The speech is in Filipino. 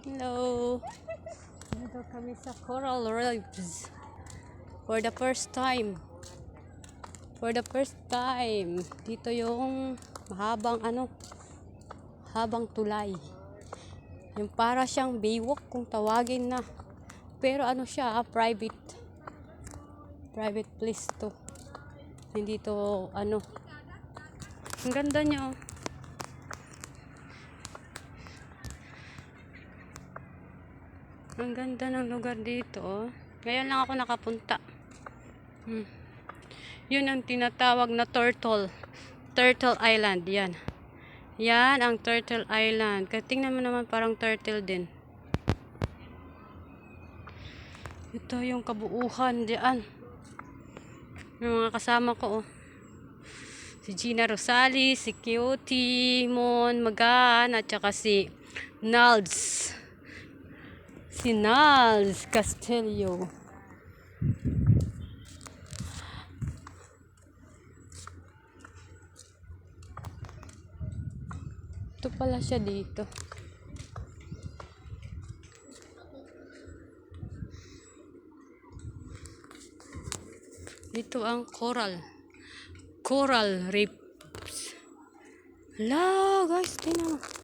Hello. Dito kami sa Coral Reefs. For the first time. Dito yung mahabang habang tulay. Yung para siyang baywalk kung tawagin na. Pero siya, private place to. Hindi to Ang ganda niya. Ang ganda ng lugar dito. Ngayon lang ako nakapunta. Yun ang tinatawag na Turtle Island. Yan ang Turtle Island. Tingnan mo naman, parang turtle din. Ito yung kabuuhan diyan. Yung mga kasama ko. Si Gina Rosales, si Cutie, Mon Magan, at saka si Nalds. Si Nalds Castillo. Ito pala siya dito. Ito ang Coral Reefs. Hala, guys, tingnan mo.